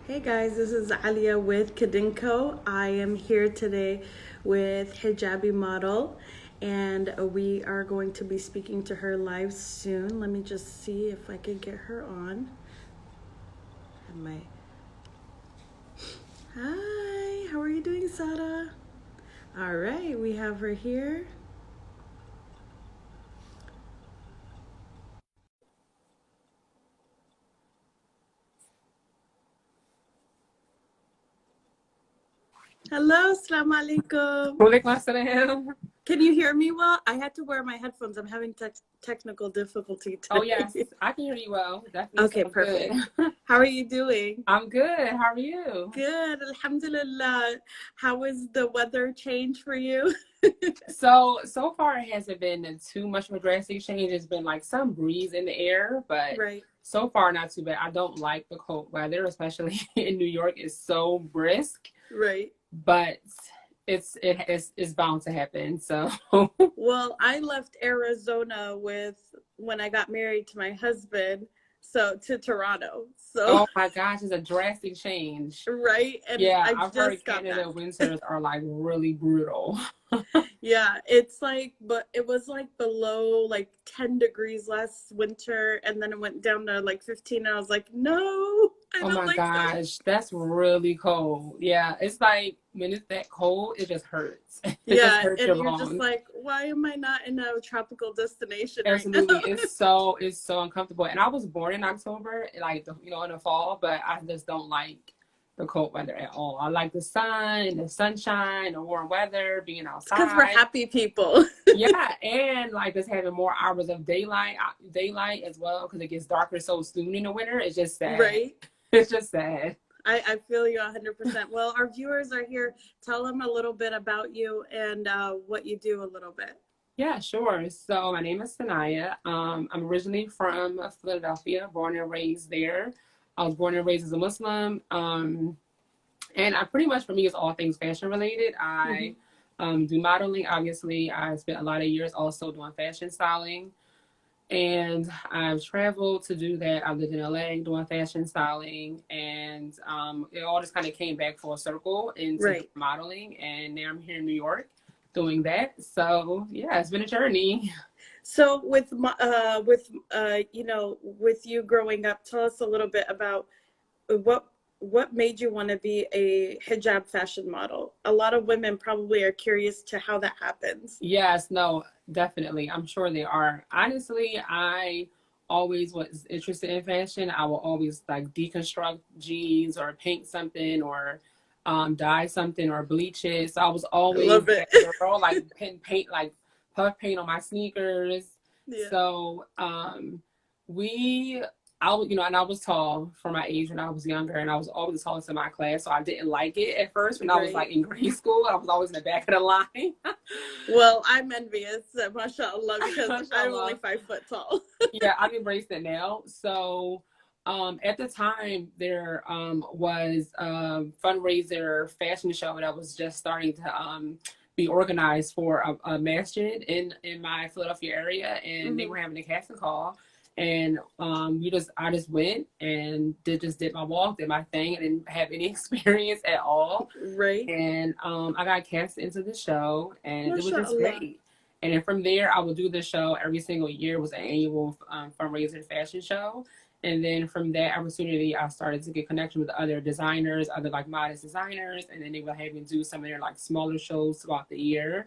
Hey guys, this is Alia with Kadin. I am here today with hijabi model, and we are going to be speaking to her live soon. Let me just see if I can get her on. My Hi, how are you doing, Sada? All right, we have her here. Hello, assalamu alaikum. Walaikum assalam. Can you hear me well? I had to wear my headphones. I'm having technical difficulty Oh today. yes, I can hear you well. Definitely Okay, sounds good. perfect. How are you doing? I'm good. How are you? Good, alhamdulillah. How was the weather change for you? So far it hasn't been too much of a drastic change. It's been like some breeze in the air, but Right, so far not too bad. I don't like the cold weather, especially in New York. It's so brisk, right. but it's bound to happen. So Well, I left Arizona when I got married to my husband, so to Toronto. So, oh my gosh, it's a drastic change. right, and Yeah, I I've heard just got Canada back. winters are like really brutal. Yeah, it's like, but it was like below like 10 degrees last winter, and then it went down to like 15. And I was like, no, I Oh don't my like this. gosh, that's really cold. Yeah, it's like when it's that cold, it just hurts. It just Yeah, hurts and your you're just lungs. like, why am I not in a tropical destination right now? Absolutely. It's so uncomfortable. And I was born in October, like in the fall, but I just don't like the cold weather at all. I like the sun, the sunshine, the warm weather, being It's because we're outside. happy people. Yeah, and like just having more hours of daylight as well, because it gets darker so soon in the winter. It's just sad. Right? It's just sad. I feel you 100%. Well, our viewers are here. Tell them a little bit about you and what you do a little bit. Yeah, sure. So my name is Sanaya. I'm originally from Philadelphia, born and raised there. I was born and raised as a Muslim. And I pretty much for me it's all things fashion related. Hmm. I do modeling, obviously. I spent a lot of years also doing fashion styling. And I've traveled to do that. I lived in LA doing fashion styling, and it all just kind of came back full circle into Right. modeling. And now I'm here in New York doing that. So yeah, it's been a journey. So with you growing up, tell us a little bit about what what made you want to be a hijab fashion model. A lot of women probably are curious to how that happens. Yes, no, definitely. I'm sure they are. Honestly, I always was interested in fashion. I will always like deconstruct jeans or paint something or dye something or bleach it. So I was I always love it. that girl, like paint like puff paint on my sneakers. Yeah. So we and I was tall for my age when I was younger, and I was always the tallest in my class. So I didn't like it at first when I was Right. like in grade school. I was always in the back of the line. Well, I'm envious, mashallah, because I'm only Mashallah. 5 foot tall. Yeah, I've embraced it now. So at the time, there was a fundraiser fashion show that was just starting to be organized for a masjid in my Philadelphia area, and they Hmm. were having a casting call. And I just went and did my walk, did my thing. I didn't have any experience at all, Right. and I got cast into the show, and it was just Mashallah. great. And then from there, I would do the show every single year. It was an annual fundraiser fashion show. And then from that opportunity, I started to get connection with other designers, other like modest designers, and then they would have me do some of their like smaller shows throughout the year.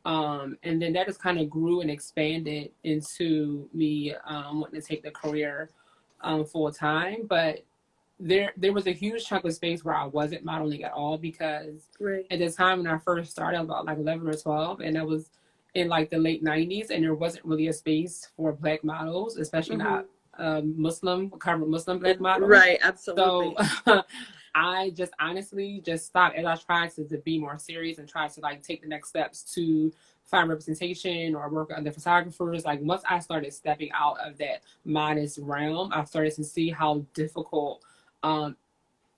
And then that just kind of grew and expanded into me wanting to take the career full time. But there was a huge chunk of space where I wasn't modeling at all because Right. at the time when I first started, I was about like 11 or 12, and that was in like the late 90s, and there wasn't really a space for black models, especially Hmm. not covered Muslim black models. Right. So Absolutely. I just honestly just stopped as I tried to be more serious and try to like take the next steps to find representation or work with other photographers. Like once I started stepping out of that modest realm, I started to see how difficult um,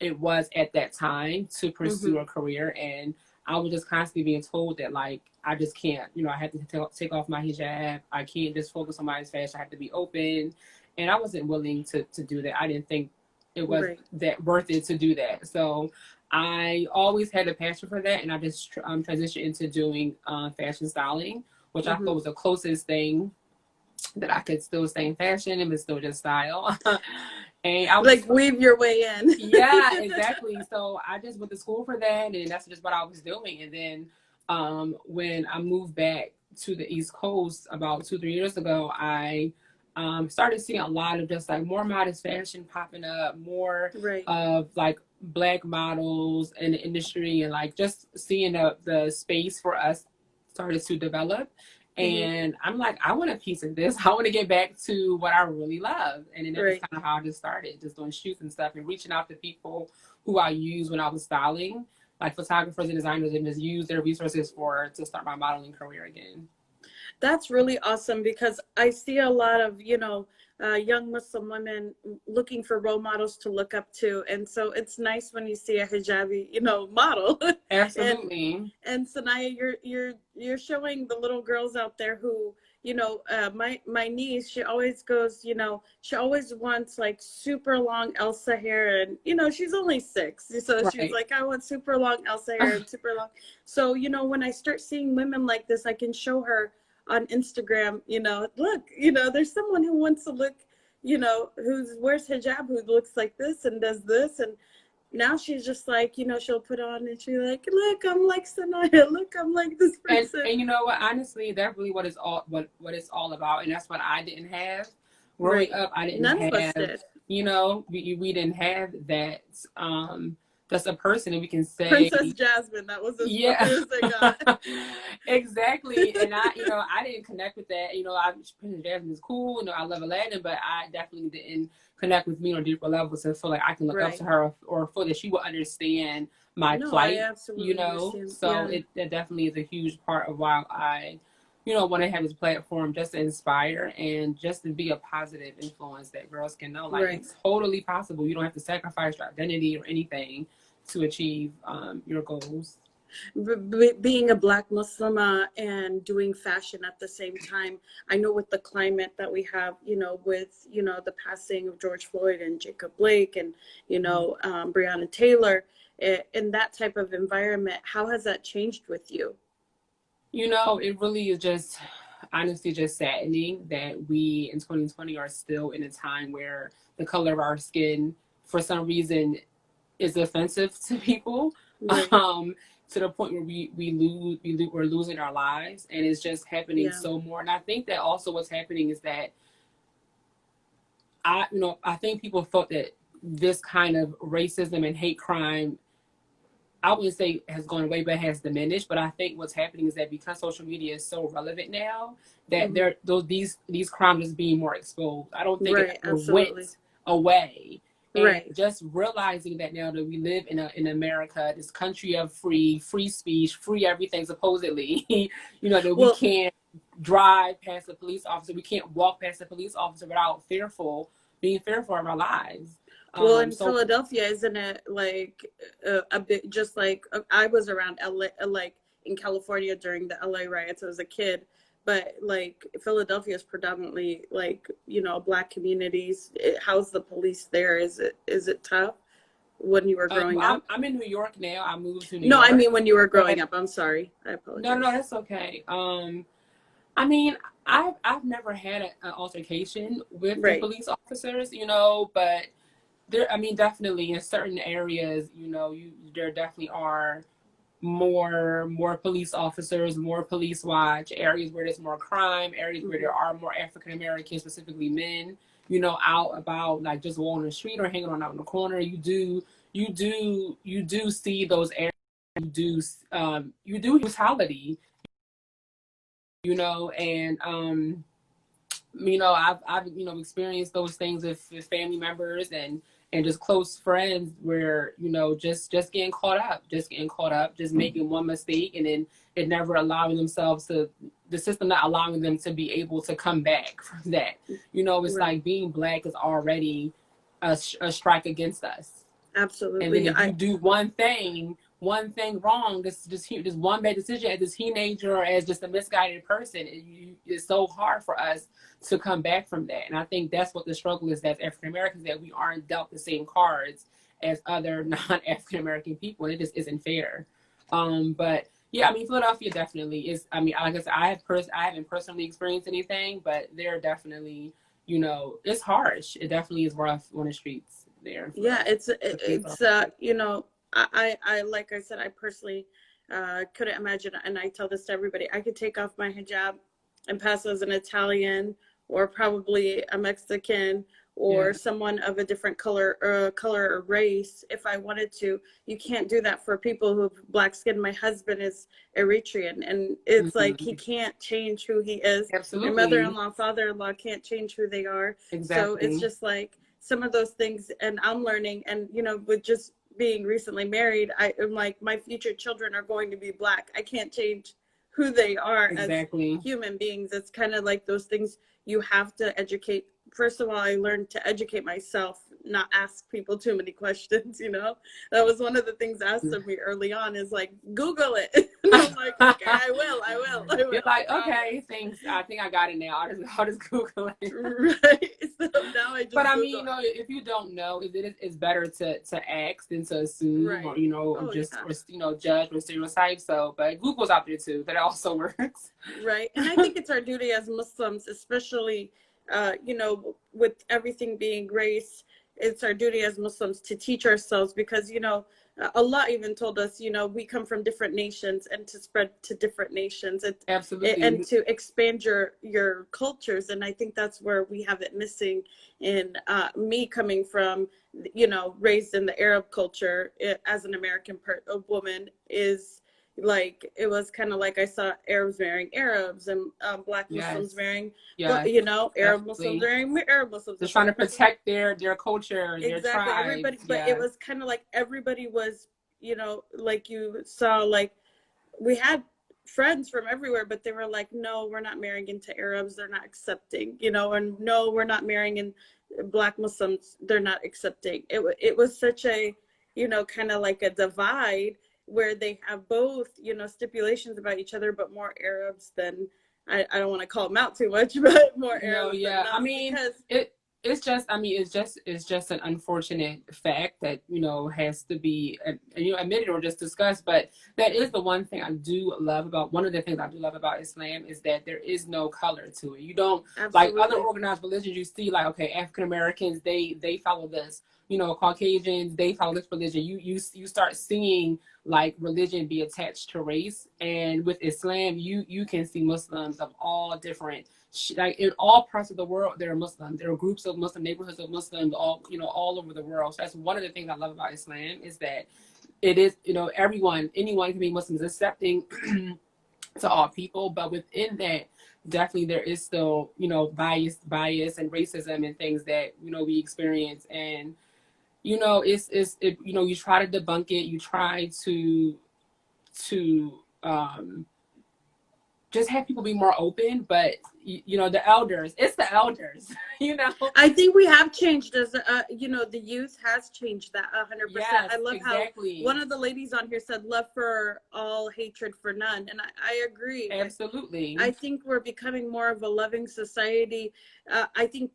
it was at that time to pursue Hmm. a career. And I was just constantly being told that, like, I just can't, I had to take off my hijab. I can't just focus on my fashion. I have to be open. And I wasn't willing to do that. I didn't think it was Right. that worth it to do that. So I always had a passion for that, and I just transitioned into doing fashion styling, which I Mm-hmm. thought was the closest thing that I could still stay in fashion and but still just style. And I was Like weave your way in. yeah, exactly. So I just went to school for that, and that's just what I was doing. And then when I moved back to the East Coast about 2, 3 years ago, I started seeing a lot of just like more modest fashion popping up, more Right. of like black models in the industry, and like just seeing the space for us started to develop. Mm-hmm. And I'm like, I want a piece of this. I want to get back to what I really love. And then that's Right. kind of how I just started, just doing shoots and stuff and reaching out to people who I use when I was styling, like photographers and designers, and just use their resources to start my modeling career again. That's really awesome because I see a lot of, young Muslim women looking for role models to look up to. And so it's nice when you see a hijabi, model. and Absolutely. and Sanaya, you're showing the little girls out there who, my niece, she always goes, she always wants like super long Elsa hair, and she's only 6, so she's Right. like, I want super long Elsa hair and super long. So when I start seeing women like this, I can show her on Instagram, look, there's someone who wants to look, who wears hijab, who looks like this and does this. And now she's just like, she'll put on and she's like, look, I'm like Sanaya, look, I'm like this person. And you know what? Honestly, that's really what it's all about, and that's what I didn't have growing Right. up. I didn't None of us have, did. we didn't have that. Just a person, and we can say, Princess Jasmine, that was as far yeah, as I got. exactly. And I didn't connect with that. Princess Jasmine is cool. I love Aladdin, but I definitely didn't connect with me on a deeper level to feel like I can look up Right. to her, or feel that she will understand my No, I plight. absolutely understand. So Yeah. it definitely is a huge part of why I, want to have this platform just to inspire and just to be a positive influence that girls can know, like, Right. it's totally possible. You don't have to sacrifice your identity or anything to achieve your goals. Being a Black Muslim and doing fashion at the same time, I know with the climate that we have, with the passing of George Floyd and Jacob Blake and Breonna Taylor, in that type of environment, how has that changed with you? It really is just honestly just saddening that we in 2020 are still in a time where the color of our skin, for some reason, is offensive to people. Right. Um, to the point where we're losing our lives, and it's just happening Yeah. so more. And I think that also what's happening is that I think people thought that this kind of racism and hate crime, I wouldn't say has gone away, but has diminished. But I think what's happening is that because social media is so relevant now, that Hmm. these crimes is being more exposed. I don't think it Right. ever went Absolutely. away. And Right. just realizing that now that we live in America, this country of free speech, free everything supposedly, that we Well, can't drive past a police officer, we can't walk past a police officer without being fearful of our lives. Well, in So Philadelphia, isn't it like a bit just like I was around LA, like in California during the LA riots as a kid, but like Philadelphia is predominantly like, Black communities. How's the police there? Is it tough when you were growing I'm, up? I'm in New York now. I moved to New No, I York. mean when you were But growing up. I'm sorry. I no, apologize. that's okay. I mean, I've never had an altercation with the Right. police officers, but I mean, definitely in certain areas, there definitely are more police officers, more police watch, areas where there's more crime, areas where Hmm. there are more African Americans, specifically men, out about like just walking the street or hanging on out in the corner. You do see those areas. You do brutality, and I've experienced those things with family members and just close friends where just getting caught up, just making one mistake, and then it never allowing themselves to the system not allowing them to be able to come back from that. It's Right. like being Black is already a strike against us, and then Absolutely. if you do one thing one thing wrong, just one bad decision as a teenager or as just a misguided person, it's so hard for us to come back from that. And I think that's what the struggle is as African Americans, that we aren't dealt the same cards as other non-African American people, and it just isn't fair. But yeah, I mean, Philadelphia definitely is. I mean, like I said, I haven't personally experienced anything, but they're definitely, it's harsh. It definitely is rough on the streets there. Yeah, The kids are. I like I said, I personally couldn't imagine, and I tell this to everybody, I could take off my hijab and pass as an Italian or probably a Mexican Yeah. or someone of a different color or race if I wanted to. You can't do that for people who have black skin. My husband is Eritrean, and it's like he Mhm. can't change who he is. My Absolutely. mother-in-law, father-in-law can't change who they are. So it's Exactly. just like some of those things, and I'm learning, and with just being recently married, I'm like, my future children are going to be black. I can't change who they are as Exactly. human beings. It's kind of like those things you have to educate. First of all, I learned to educate myself, not ask people too many questions. That was one of the things asked of me early on, is like, Google it. And I'm like, okay, I You're will, I like, promise. okay, thanks. I think I got it now. I'll just Google it. Right. So now I But just I mean, Google if you don't know, it's better to ask than to it. assume, or Right. Oh just, yeah. or judge or stereotype. So, but Google's out there too. That also works. Right. And I think it's our duty as Muslims, especially, with everything being race, it's our duty as Muslims to teach ourselves, because, Allah even told us, we come from different nations, and to spread to different nations, and Absolutely. to expand your cultures. And I think that's where we have it missing. In me coming from, raised in the Arab culture, as an American a woman, is like, it was kind of like I saw Arabs marrying Arabs, and black Muslims Yes. marrying, Yes. Arab Muslims Definitely. marrying Arab Muslims, Just and trying to black Muslims. protect their culture, their Exactly, tribes. everybody, but it Yes. was kind of like everybody was, like you saw, like, we had friends from everywhere, but they were like, no, we're not marrying into Arabs, they're not accepting, and no, we're not marrying in black Muslims, they're not accepting. It was such a, kind of like a divide, where they have both, stipulations about each other, but more Arabs than, I don't want to call them out too much, but more No, Arabs than yeah. I not, mean, because it's just an unfortunate fact that, has to be, admitted or just discussed. But that is the one thing I do love about, one of the things I do love about Islam, is that there is no color to it. You don't, like other absolutely. organized religions, you see, like, okay, African Americans, they follow this, Caucasians, they follow this religion. You start seeing like religion be attached to race. And with Islam, you can see Muslims of all different, like in all parts of the world, there are Muslims. There are groups of Muslim, neighborhoods of Muslims, all over the world. So that's one of the things I love about Islam, is that it is, anyone can be Muslims, accepting to all people. But within that, definitely there is still, bias and racism and things that, we experience. And, you try to debunk it. You try to just have people be more open. But the elders, it's the elders. you know I think we have changed as, the youth has changed that 100%. yes, I love how exactly. one of the ladies on here said, love for all, hatred for none. And I agree. I Absolutely. think we're becoming more of a loving society. I think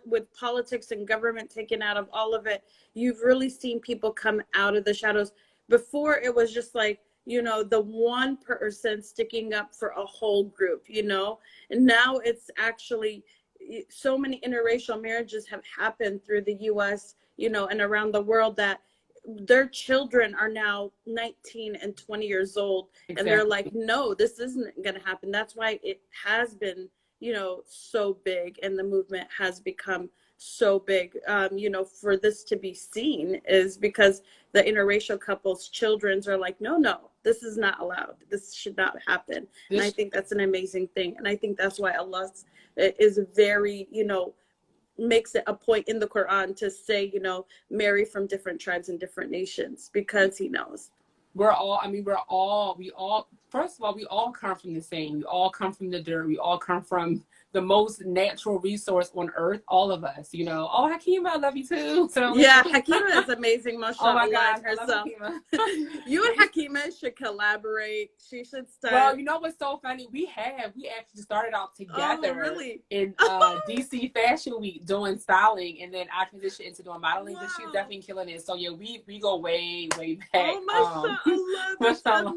with politics and government taken out of all of it, you've really seen people come out of the shadows. Before, it was just like, the one person sticking up for a whole group, and now it's actually, so many interracial marriages have happened through the US, and around the world, that their children are now 19 and 20 years old, and they're like, Exactly. no, this isn't going to happen. That's why it has been, so big, and the movement has become so big, for this to be seen, is because the interracial couples children's are like, no, no, this is not allowed, this should not happen. And I This think that's an amazing thing, and I think that's why Allah is very, makes it a point in the Quran to say, marry from different tribes and different nations, because he knows. we're all I mean we all, first of all, we all come from the same, we all come from the dirt, we all come from the most natural resource on earth, all of us, you know. Oh, Hakima, I love you too. So yeah, Hakima is amazing, oh my mashallah, gosh, I love herself. Hakima. You and Hakima should collaborate. She should Well, start. you know what's so funny? We actually started out Oh, together really? in DC Fashion Week doing styling, and then I transitioned into doing modeling. But she's Wow. definitely killing it. So yeah, we go way back. Oh, mashallah, that's Mashallah.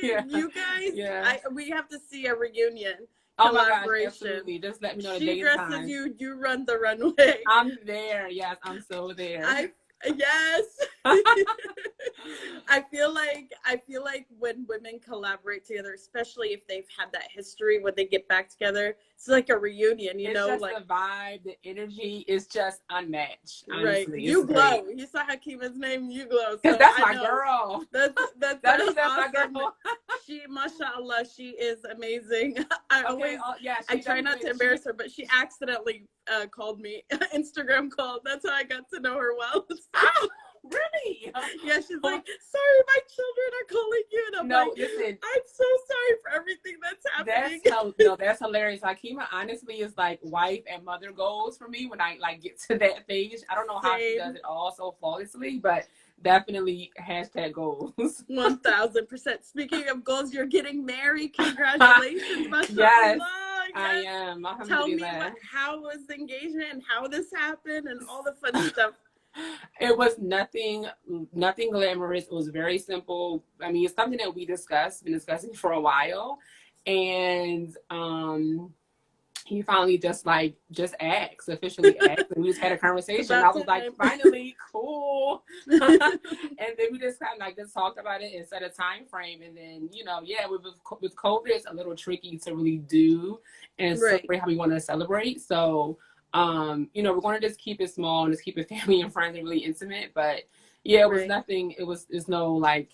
Yeah, amazing. You guys, yeah. we have to see a reunion Oh my gosh, collaboration. absolutely. Just let me know the She day and dresses time. you, you run the runway. I'm there. Yes, I'm so there. Yes. I feel like when women collaborate together, especially if they've had that history when they get back together, it's like a reunion, you It's know, just like the vibe, the energy is just unmatched. right. Honestly, You it's glow. great. You saw Hakima's name, you glow. Because So that's I my know girl. that's That an is that's my awesome. girl. She, mashallah, she is amazing. Okay. Yeah. I She try not to definitely. embarrass her, but she accidentally called me, Instagram called. That's how I got to know her well. Really? Yeah, she's like, sorry, my children are calling you, and I'm No, like, listen. I'm so sorry for everything that's happening. That's hilarious. Hakima honestly is like wife and mother goals for me when I like get to that phase. I don't know how she does Same. it all so flawlessly, but definitely hashtag goals. 1000%. Speaking of goals, you're getting married. Congratulations, mashallah. Yes, Yes. I am. Tell me how was the engagement and how this happened and all the fun stuff. It was nothing glamorous. It was very simple. I mean, it's something that been discussing for a while. And he finally just officially asked, and we just had a conversation. I was like, finally, cool. And then we just kind of like just talked about it and set a time frame. And then, you know, yeah, with COVID, it's a little tricky to really do and celebrate how we want to celebrate. So you know, we're going to just keep it small and just keep it family and friends and really intimate. But yeah, it was nothing. It's no like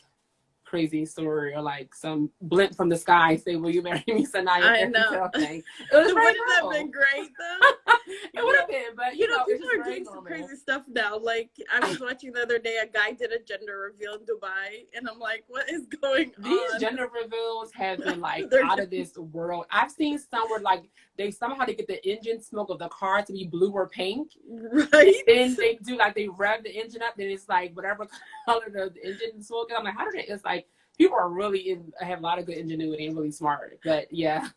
crazy story or like some blimp from the sky say, "Will you marry me, Sanaya?" I know. Thing. It was Wouldn't that have been great though? It would have been, but you know, people are doing some crazy stuff now. Like I was watching the other day, a guy did a gender reveal in Dubai, and I'm like, what is going on? These gender reveals have been like out of this world. I've seen some where like they get the engine smoke of the car to be blue or pink, right? And then they do like they rev the engine up, then it's like whatever color the engine smoke. I'm like, how did it? It's like people are really have a lot of good ingenuity and really smart. But yeah.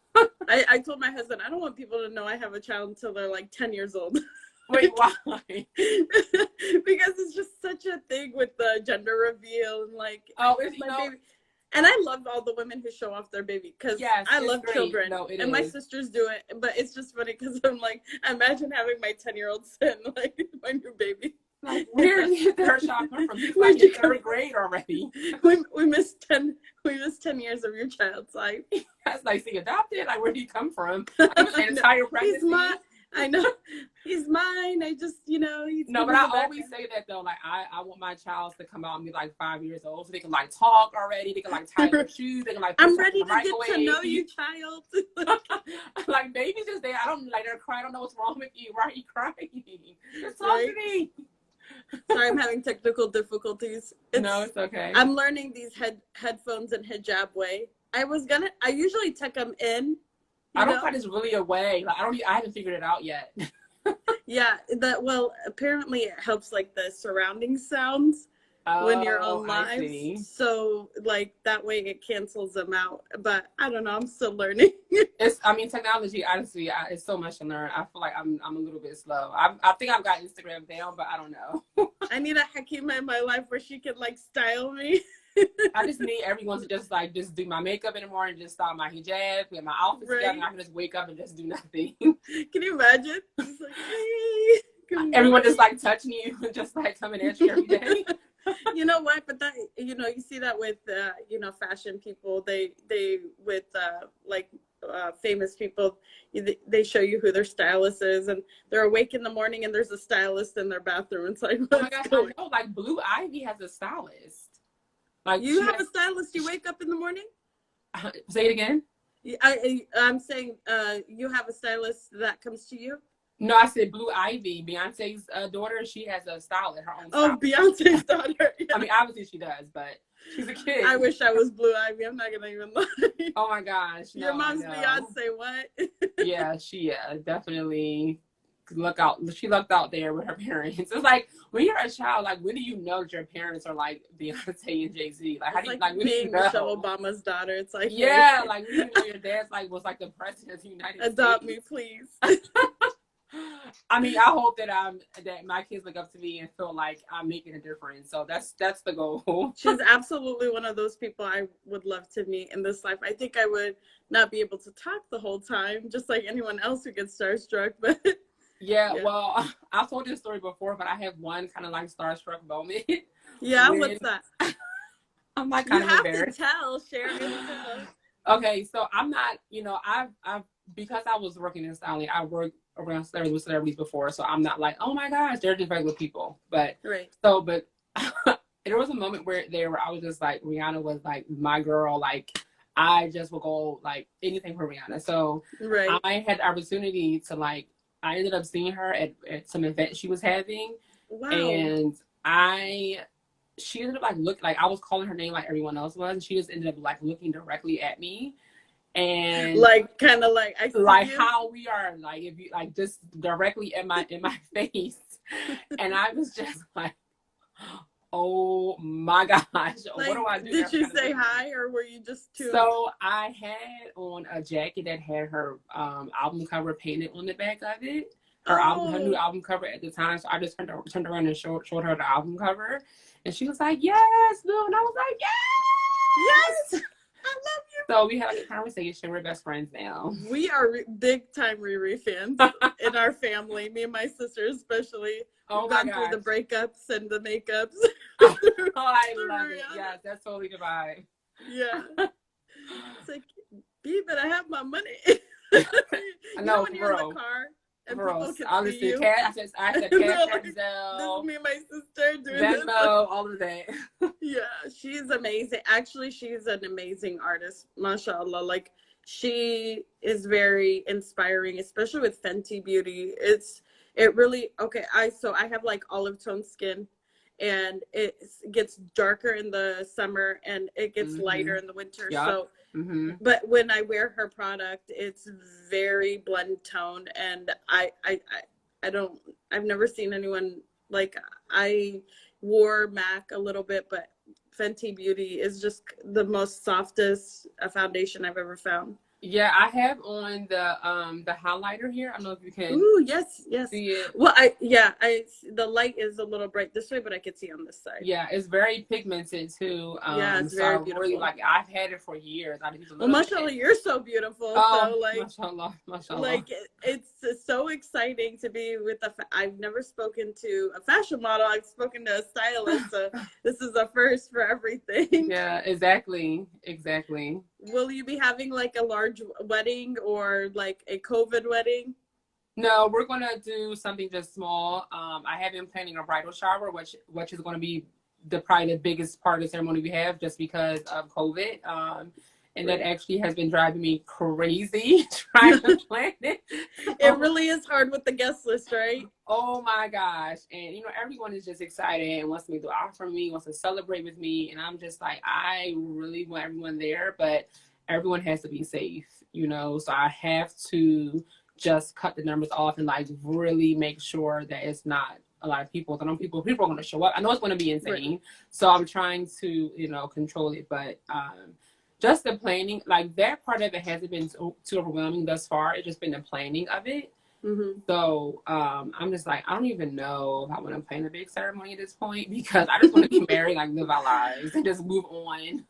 I told my husband, I don't want people to know I have a child until they're like 10 years old. Wait, why? Because it's just such a thing with the gender reveal and like, oh, it's my baby. And I love all the women who show off their baby because I love children. No, and my sisters do it. But it's just funny because I'm like, imagine having my 10-year-old son, like my new baby. Like, where did her child come from? He's like in third grade already. We missed 10 years of your child's life. That's like, see, adopted? Like, where did he come from? An entire pregnancy? He's mine. I know. He's mine. I just, you know. No, but I always say that, though. Like, I want my child to come out and be, like, 5 years old. So they can, like, talk already. They can, like, tie their shoes. They can, like, I'm ready to get to know you, child. Like, baby's just there. I don't, like, they're crying. I don't know what's wrong with you. Why are you crying? Just talk to me. Sorry, I'm having technical difficulties. No, it's okay. I'm learning these headphones and hijab way. I usually tuck them in. I don't find it's really a way. Like, I haven't figured it out yet. Yeah, apparently it helps like the surrounding sounds when you're on live. So like that way it cancels them out. But I don't know, I'm still learning. Technology, honestly, it's so much to learn. I feel like I'm a little bit slow. I think I've got Instagram down, but I don't know. I need a Hakima in my life where she can like style me. I just need everyone to just do my makeup in the morning, just style my hijab, get my outfits together, and I can just wake up and just do nothing. Can you imagine? Just like, hey, everyone just like touching you and just like coming at you every day. You know what? But that, you know, you see that with fashion people. They with famous people, they show you who their stylist is, and they're awake in the morning and there's a stylist in their bathroom. It's like, oh my gosh, I know. Like Blue Ivy has a stylist. Like you have a stylist. You wake up in the morning. Say it again. I'm saying you have a stylist that comes to you. No, I said Blue Ivy, Beyonce's daughter. She has a stylist, her own Oh, stylist. Beyonce's daughter. Yeah. I mean, obviously she does, but she's a I kid. wish I was Blue Ivy. I'm not gonna even lie. Oh my gosh, Your no, I mom's know. Beyonce. What? Yeah, she definitely look out. She lucked out there with her parents. It's like when you're a child, like when do you know that your parents are like Beyonce and Jay-Z? Like how It's do you like like when do you being Michelle know? Obama's daughter. It's like, hey, Yeah, like when do you know your dad's like was like the president of the United adopt States? me, please. I mean, I hope that my kids look up to me and feel like I'm making a difference. So that's the goal. She's absolutely one of those people I would love to meet in this life. I think I would not be able to talk the whole time, just like anyone else who gets starstruck. But Yeah, yeah, well, I've told this story before, but I have one kind of like starstruck moment yeah. when What's that? I'm like You kind of have to embarrassed. tell. Share and tell. Okay, so I'm not, I've because I was working in styling, I worked around celebrities before, so I'm not like, oh my gosh, they're just regular people. But Right. but there was a moment where I was just like, Rihanna was like my girl, like I just would go like anything for Rihanna. So Right. I had the opportunity to like, I ended up seeing her at some event she was having, Wow. and she ended up like I was calling her name like everyone else was, and she just ended up like looking directly at me and Like kind of like I see like you. how we are like if you like just directly in my face, and I was just like, oh my gosh, what do Like, I do did now? you say hi or were you just too? So I had on a jacket that had her album cover painted on the back of it. Her new Oh, album cover at the time. So I just turned around and showed her the album cover, and she was like, "Yes, Lou," and I was like, yes. "Yes." I love So we had like a conversation. We're best friends now. you. We are big time Riri fans in our family. Me and my sister, especially. Oh We've my gone through the gosh. breakups and the makeups. Oh, through I love it. Rihanna. Yes, that's totally the vibe. Yeah. It's like, B, but I have my money. I You know know, when for you're in the real. car and For real. people can see Obviously, you? I said And cash, they're app, like, this is Zelle, me and my sister doing this. Venmo, all of that. Yeah, she's amazing. Actually, she's an amazing artist, mashallah. Like, she is very inspiring, especially with Fenty Beauty. It really okay. I have like olive tone skin, and it gets darker in the summer and it gets lighter in the winter. Yup. So, Mm-hmm. but when I wear her product, it's very blend tone, and I don't. I've never seen anyone like I wore MAC a little bit, but Fenty Beauty is just the most softest foundation I've ever found. Yeah, I have on the highlighter here. I don't know if you can Ooh, yes, yes. see it. Well, the light is a little bright this way, but I can see on this side. Yeah, it's very pigmented too. Yeah, it's So I very really beautiful. like it. I've had it for years. I use a Well, little mashallah, bit. you're so beautiful. Oh, So like, mashallah, mashallah. like it's so exciting to be with I've never spoken to a fashion model. I've spoken to a stylist. So this is a first for everything. Yeah, exactly, exactly. Will you be having like a large wedding or like a COVID wedding? No, we're gonna do something just small. I have been planning a bridal shower, which is gonna be probably the biggest part of the ceremony we have, just because of COVID. And that actually has been driving me crazy trying to plan it. It really is hard with the guest list, right? Oh my gosh. And everyone is just excited and wants me to offer me, wants to celebrate with me. And I'm just like, I really want everyone there, but everyone has to be safe, so I have to just cut the numbers off and like really make sure that it's not a lot of people. I know people are going to show up. I know it's going to be insane. Right. So I'm trying to, control it. But just the planning, like that part of it hasn't been too overwhelming thus far. It's just been the planning of it. Mm-hmm. So I'm just like, I don't even know if I want to plan a big ceremony at this point, because I just want to be married, like live our lives and just move on.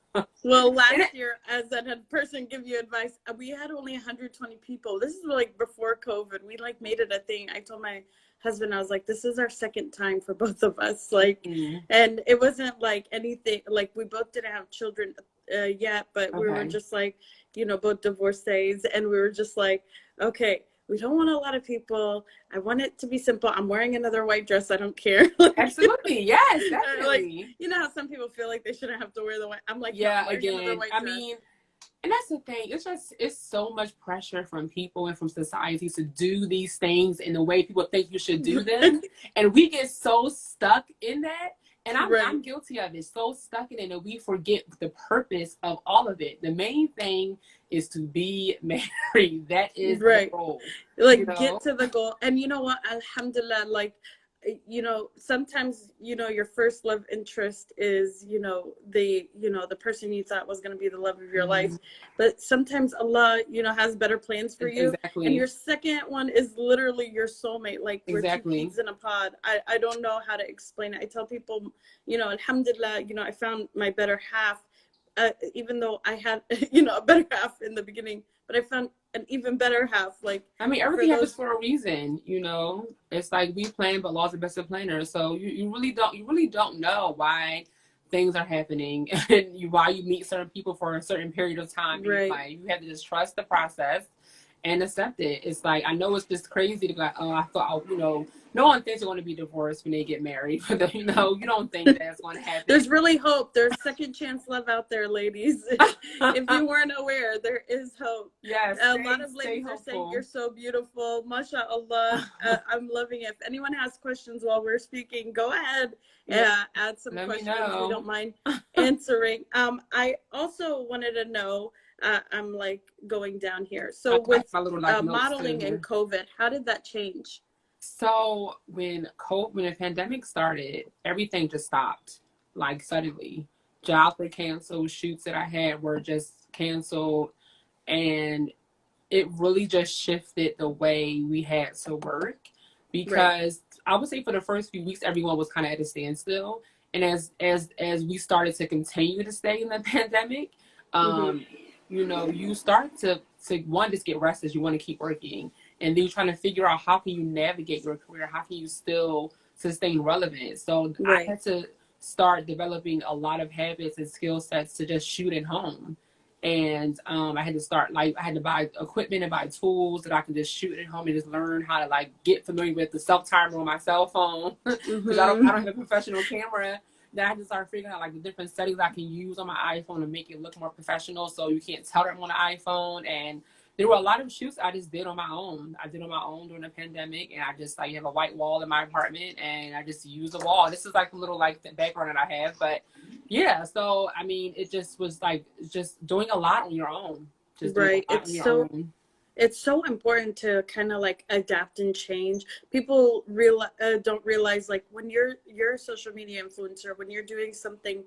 Well, last year, as a person give you advice, we had only 120 people. This is like before COVID. We like made it a thing. I told my husband, I was like, this is our second time for both of us. Like, and it wasn't like anything, like we both didn't have children yet, but we were just like, both divorcees. And we were just like, okay, we don't want a lot of people. I want it to be simple. I'm wearing another white dress. I don't care. Absolutely. Yes, definitely. Like, how some people feel like they shouldn't have to wear the white. I'm like, yeah, no, again, I mean, And that's the thing. It's so much pressure from people and from society to do these things in the way people think you should do them. And we get so stuck in that. And Right. I'm guilty of it. So stuck in it that we forget the purpose of all of it. The main thing is to be married. That is the Right. goal. You Like know? get to the goal. And you know what? Alhamdulillah, like sometimes your first love interest is the person you thought was going to be the love of your life, Mhm. but sometimes Allah has better plans for you, and Exactly. your second one is literally your soulmate. Like we're two Exactly. peas in a pod. I don't know how to explain it. I tell people, alhamdulillah, I found my better half, even though I had a better half in the beginning, but I found an even better half, like I mean, for everything happens those. for a reason, you know. It's like we plan, but law's the best of planners. So you really don't know why things are happening and why you meet certain people for a certain period of time in your Right. life. You have to just trust the process and accept it. It's like, I know it's just crazy to be like, oh, I thought, no one thinks they're going to be divorced when they get married, but you don't think that's going to happen. There's really hope. There's second chance love out there, ladies. If you weren't aware, there is hope. Yeah, A lot of stay ladies are saying hopeful. you're so beautiful. MashaAllah. I'm loving it. If anyone has questions while we're speaking, go ahead Yeah, and add some let me questions. We know. don't mind answering. I also wanted to know, I'm like going down here. I So have with my little like notes too modeling and here. COVID, how did that change? So when the pandemic started, everything just stopped, like suddenly. Jobs were canceled, shoots that I had were just canceled, and it really just shifted the way we had to work. Right. Because I would say for the first few weeks, everyone was kind of at a standstill, and as we started to continue to stay in the pandemic, Mm-hmm. um, you start to one, just get restless. You want to keep working, and then you're trying to figure out how can you navigate your career, how can you still sustain relevance. So I Right. had to start developing a lot of habits and skill sets to just shoot at home. And I had to start, like, I had to buy equipment and buy tools that I can just shoot at home and just learn how to like get familiar with the self timer on my cell phone because I Mm-hmm. don't have a professional camera. Then I had to start figuring out like the different settings I can use on my iPhone to make it look more professional, so you can't tell that I'm on an iPhone. And there were a lot of shoots I just did on my own. I did on my own during the pandemic, and I just like have a white wall in my apartment, and I just use the wall. This is like a little like the background that I have, but yeah. So I mean, it just was like just doing a lot on your own, just doing Right. a lot on your own. It's so important to kind of like adapt and change. People don't realize, like, when you're a social media influencer, when you're doing something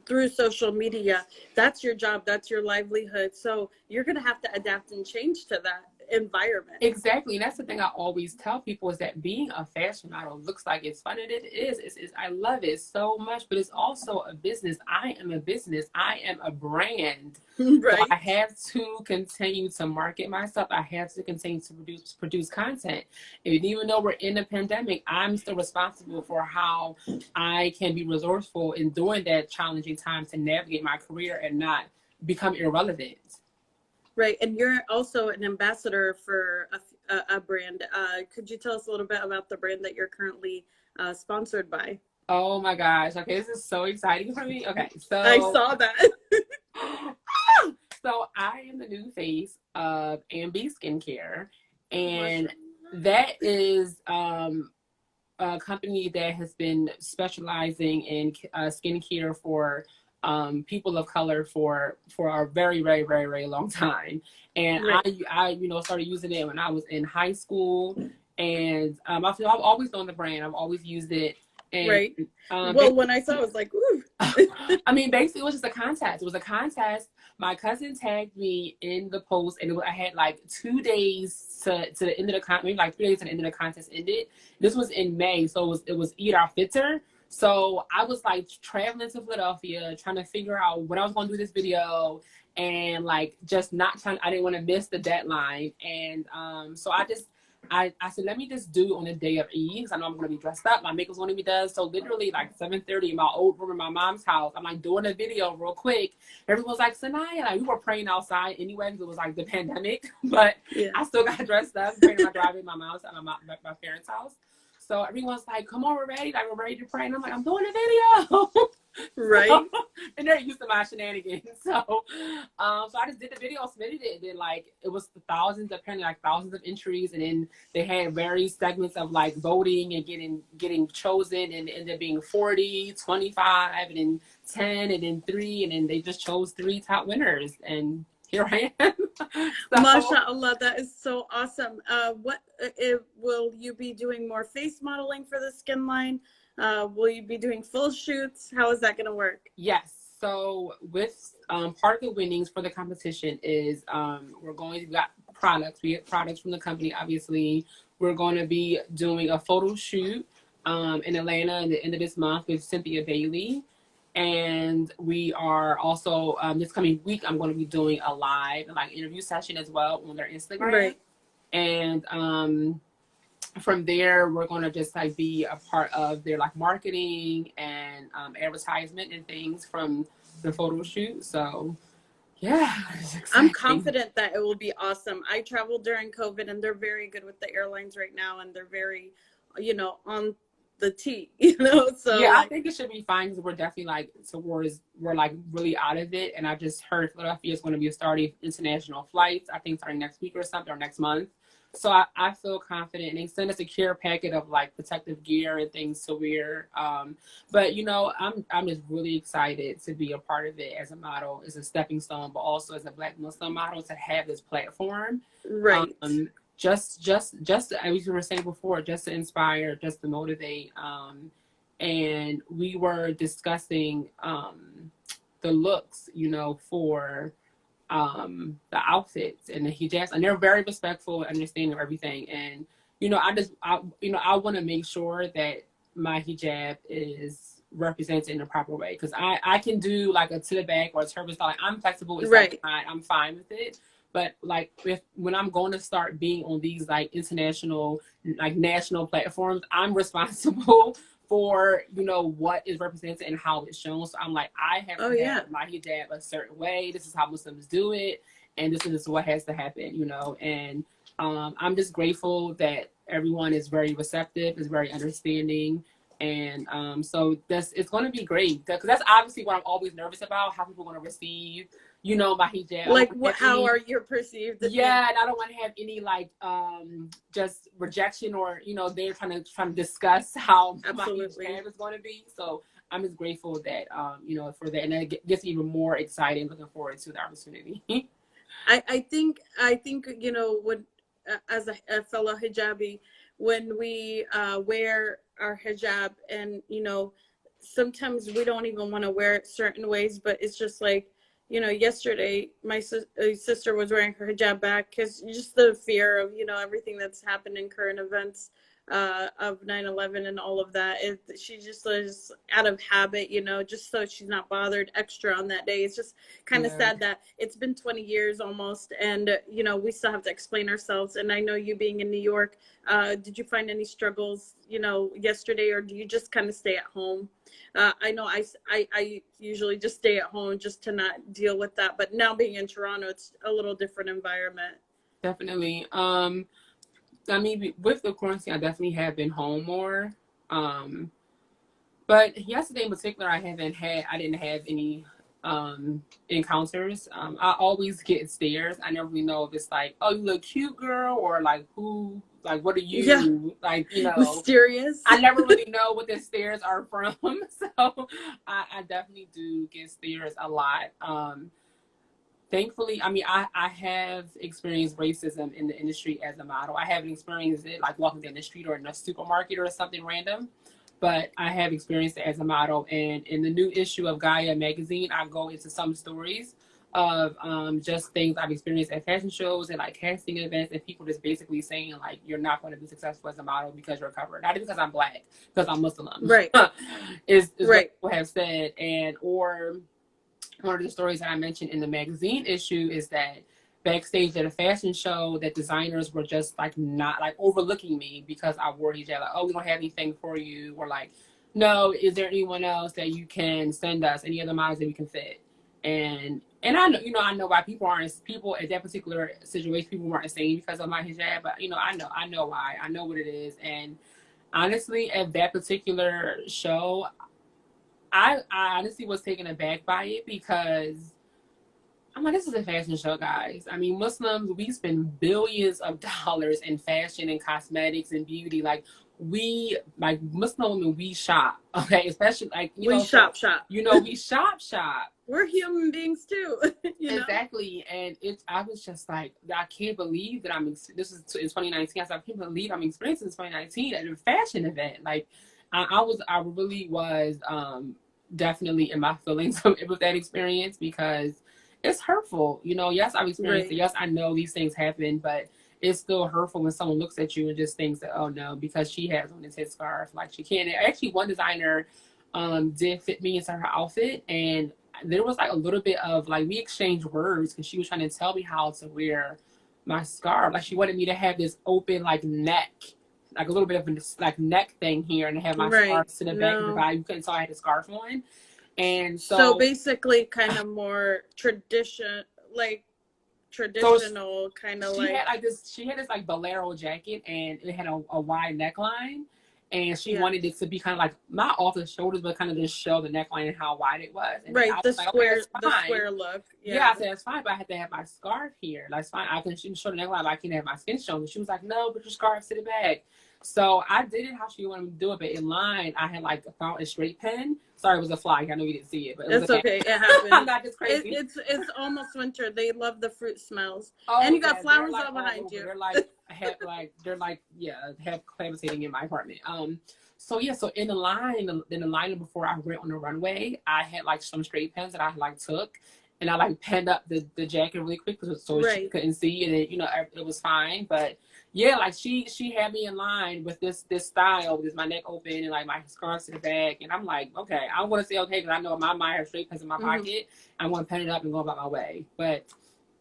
through social media, that's your job, that's your livelihood. So you're gonna have to adapt and change to that environment. Exactly, and that's the thing I always tell people is that being a fashion model looks like it's fun, and it is. I love it so much, but it's also a business. I am a business. I am a brand. So I Right. have to continue to market myself. I have to continue to produce content. And even though we're in a pandemic, I'm still responsible for how I can be resourceful in during that challenging time to navigate my career and not become irrelevant. Right. And you're also an ambassador for a brand. Could you tell us a little bit about the brand that you're currently sponsored by? Oh my gosh. Okay, this is so exciting for me. Okay, I so saw that. so I am the new face of Ambi Skincare, and Mashallah. that is a company that has been specializing in skincare for people of color for a very very very very long time. And Right. I started using it when I was in high school, and I've always known the brand. I've always used it, and Right. um, Well, when I saw it, I was like, ooh. I mean, basically, it was just a contest. It was a contest. My cousin tagged me in the post, and I had like 2 days to the end of the contest, maybe like 3 days to the end of the contest ended. This was in May, so it was Eid al-Fitr. So I was like traveling to Philadelphia, trying to figure out when I was going to do this video, and like just not trying. I didn't want to miss the deadline, and so I said, let me just do it on the day of Eid because I know I'm going to be dressed up. My makeup's going to be done. So literally like 7:30 in my old room in my mom's house, I'm like doing a video real quick. Everyone's like, Sanaya, like we were praying outside anyway because it was like the pandemic. But Yeah. I still got dressed up, praying in my driveway, my mom's at my parents' house. So everyone's like, come on, we're ready. Like we're ready to pray. And I'm like, I'm doing a video. Right. So and they're used to my shenanigans. So I just did the video, submitted it, and then like it was thousands, apparently like thousands of entries, and then they had various segments of like voting and getting chosen, and it ended up being 40, 25, and then 10, and then 3, and then they just chose 3 top winners, and here I am. So, MashaAllah, that is so awesome. Will you be doing more face modeling for the skin line? Will you be doing full shoots? How is that going to work? yes. So with part of the winnings for the competition is we got products. We get products from the company, obviously. We're going to be doing a photo shoot in Atlanta at the end of this month with Cynthia Bailey. And we are also, this coming week, I'm going to be doing a live interview session as well on their Instagram. Right. And from there, we're going to just like be a part of their like marketing and advertisement and things from the photo shoot. So yeah, I'm confident that it will be awesome. I traveled during COVID, and they're very good with the airlines right now, and they're very, on the T, so yeah, I think it should be fine because we're definitely like we're like really out of it. And I just heard Philadelphia is going to be starting international flights, I think starting next week or something, or next month. So I feel confident, and they send us a care packet of like protective gear and things to wear. But I'm just really excited to be a part of it as a model, as a stepping stone, but also as a Black Muslim model to have this platform. Right. Just as we were saying before, just to inspire, just to motivate. And we were discussing the looks, for the outfits and the hijabs, and they're very respectful and understanding of everything. And I want to make sure that my hijab is represented in the proper way, because I can do like a to the back or a turban style. Like, I'm flexible. It's right. like I'm fine with it. But like when I'm going to start being on these like international, like national platforms, I'm responsible for what is represented and how it's shown. So I'm like, I have to have my hijab a certain way. This is how Muslims do it, and this is what has to happen. And I'm just grateful that everyone is very receptive, is very understanding, and so it's going to be great, because that's obviously what I'm always nervous about, how people are going to receive my hijab. Like how are you perceived? Yeah, and I don't want to have any like just rejection, or they're trying to discuss how Absolutely. my hijab is going to be. So I'm just grateful that for that, and it gets even more exciting. Looking forward to the opportunity. I think when as a fellow hijabi, when we wear our hijab, and sometimes we don't even want to wear it certain ways, but it's just like, yesterday my sister was wearing her hijab back because just the fear of, everything that's happened in current events of 9/11 and all of that. She just was out of habit, just so she's not bothered extra on that day. It's just kind of sad that it's been 20 years almost, and we still have to explain ourselves. And I know, you being in New York, did you find any struggles, yesterday, or do you just kind of stay at home? I know I usually just stay at home just to not deal with that. But now being in Toronto, it's a little different environment. Definitely. I mean, with the quarantine, I definitely have been home more. But yesterday in particular, I didn't have any encounters. I always get stares. I never really know if it's like, oh, you look cute, girl, or like, who, like, what are you? Yeah. Like, mysterious. I never really know what the stares are from. So I definitely do get stares a lot. Thankfully, I mean, I have experienced racism in the industry as a model. I haven't experienced it like walking down the street or in a supermarket or something random, but I have experienced it as a model. And in the new issue of Gaia magazine, I go into some stories of just things I've experienced at fashion shows and like casting events, and people just basically saying like, you're not going to be successful as a model because you're covered, not because I'm Black, because I'm Muslim. Right. is right. What people have said. And or one of the stories that I mentioned in the magazine issue is that backstage at a fashion show, that designers were just like not like overlooking me because I wore hijab. Like, oh, we don't have anything for you, or like, no, is there anyone else that you can send us? Any other models that we can fit? And I know, I know why people at that particular situation, people weren't saying because of my hijab, but I know why. I know what it is. And honestly, at that particular show, I honestly was taken aback by it because I'm like, this is a fashion show, guys. I mean, Muslims, we spend billions of dollars in fashion and cosmetics and beauty. Like, we, like Muslim women, we shop, okay? Especially, like, We so, shop. we shop. We're human beings too, you know? Exactly. And I was just like, I can't believe that this is in 2019. I said, I can't believe I'm experiencing this 2019 at a fashion event. Like, I really was, definitely in my feelings with that experience because it's hurtful. Yes, I've experienced it. Right. Yes, I know these things happen, but it's still hurtful when someone looks at you and just thinks that, oh no, because she has on this headscarf, like she can't. Actually, one designer did fit me into her outfit, and there was like a little bit of like we exchanged words because she was trying to tell me how to wear my scarf. Like she wanted me to have this open like neck, like a little bit of a like neck thing here, and have my Right. scarf to the back of the No. body. You couldn't tell I had a scarf on, and So so basically kind of more like so traditional kind of she had like, like this. She had this like bolero jacket, and it had a wide neckline. And she yeah. wanted it to be kind of like not off the shoulders, but kind of just show the neckline and how wide it was. And I Right, was like, okay, that's the fine. square look. Yeah, Yeah. I said, it's fine, but I have to have my scarf here. That's fine. I can show the neckline, but I can't have my skin shown. And she was like, no, put your scarf to the back. So I did it how she wanted me to do it, but in line, I had like found a straight pen. Sorry, it was a fly. I know you didn't see it, but it was It's okay. okay. It I'm happens. not just crazy. It's almost winter. They love the fruit smells. Oh, And you got yeah, flowers like all all behind over. you. Have clavitating in my apartment. So yeah, so in the line before I went on the runway, I had like some straight pens that I like took, and I like penned up the jacket really quick so she Right. couldn't see, and it was fine. But yeah, like she had me in line with this style with my neck open and like my scarf to the back, and I'm like, okay, I want to say okay because I know my mind has straight pens in my pocket. I want to pen it up and go about my way, but.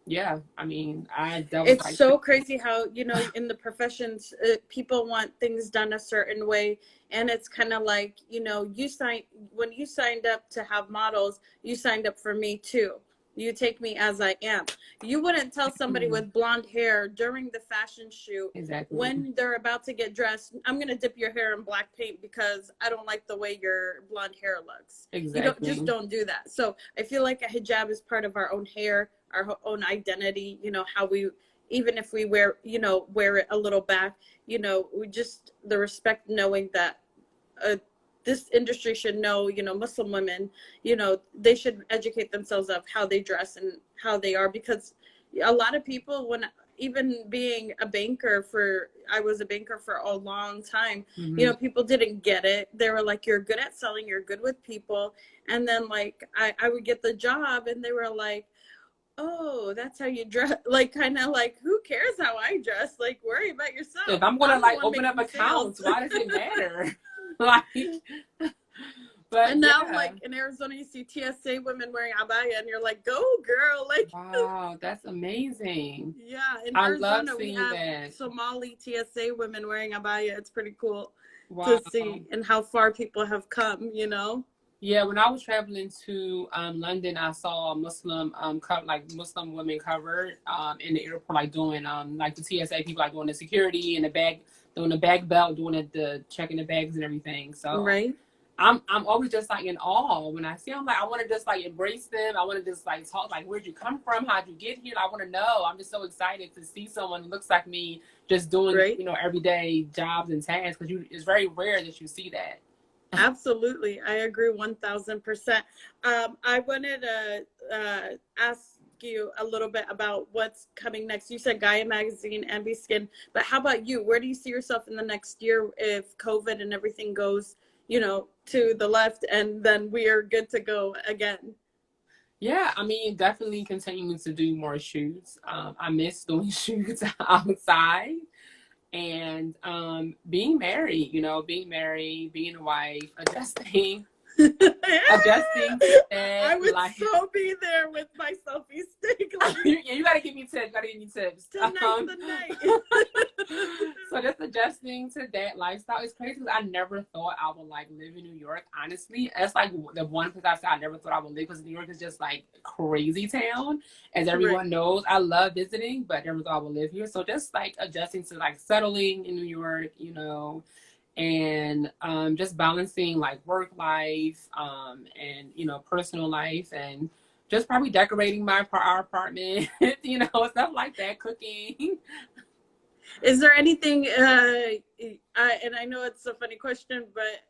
Yeah, I mean, that was It's like so crazy how, in the professions, people want things done a certain way. And it's kind of like, when you signed up to have models, you signed up for me too. You take me as I am. You wouldn't tell somebody with blonde hair during the fashion shoot exactly when they're about to get dressed, I'm going to dip your hair in black paint because I don't like the way your blonde hair looks. exactly. You don't do that. So I feel like a hijab is part of our own hair, our own identity, how we, even if we wear it a little back, we just the respect knowing that this industry should know, Muslim women, they should educate themselves of how they dress and how they are, because a lot of people, when even being a banker I was a banker for a long time, people didn't get it. They were like, you're good at selling, you're good with people. And then like, I would get the job and they were like, oh, that's how you dress. Like, kind of like, who cares how I dress? Like, worry about yourself. If I'm gonna like open up accounts, why does it matter? Like, but and now, like in Arizona, you see TSA women wearing abaya, and you're like, go girl! Like, wow, that's amazing. Yeah, in I Arizona, love we seeing have that. Somali TSA women wearing abaya. It's pretty cool Wow. to see, and how far people have come. Yeah, when I was traveling to London, I saw Muslim Muslim women covered in the airport, like doing like the TSA people, like doing the security and the bag, doing the bag belt, doing the checking the bags and everything. So Right. I'm always just like in awe when I see them. Like I want to just like embrace them. I want to just like talk like, where'd you come from? How'd you get here? I want to know. I'm just so excited to see someone who looks like me just doing Right. everyday jobs and tasks, because it's very rare that you see that. Absolutely, I agree 1000%. I wanted to ask you a little bit about what's coming next. You said Gaia Magazine and Be Skin, but how about you? Where do you see yourself in the next year if COVID and everything goes, to the left, and then we are good to go again? Yeah, I mean, definitely continuing to do more shoots. I miss doing shoots outside, and being married, being a wife, adjusting adjusting to that. I would so be there with my selfie stick. Like, you gotta give me tips. Tonight's the night. So just adjusting to that lifestyle is crazy, because I never thought I would like live in New York. Honestly, that's like the one place I never thought I would live, because New York is just like crazy town, as everyone knows. I love visiting, but never thought I would live here. So just like adjusting to like settling in New York, and just balancing like work life and personal life, and just probably decorating our apartment, stuff like that, cooking. Is there anything, and I know it's a funny question, but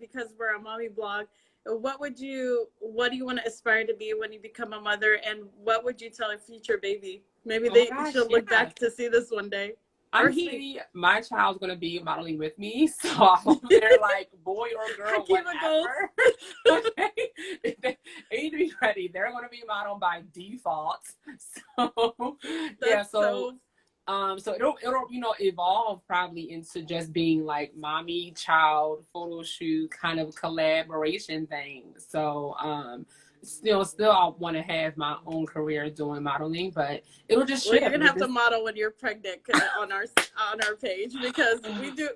because we're a mommy blog, what do you want to aspire to be when you become a mother, and what would you tell a future baby? Maybe Oh my they gosh, should look back to see this one day. Or honestly, my child's gonna be modeling with me, so I hope they're like boy or girl, whatever. Okay, they need to be ready. They're gonna be modeled by default. So yeah, so it'll evolve probably into just being like mommy child photo shoot kind of collaboration thing. So still I want to have my own career doing modeling, but it'll just shift. Well, you're gonna have to model when you're pregnant on our page, because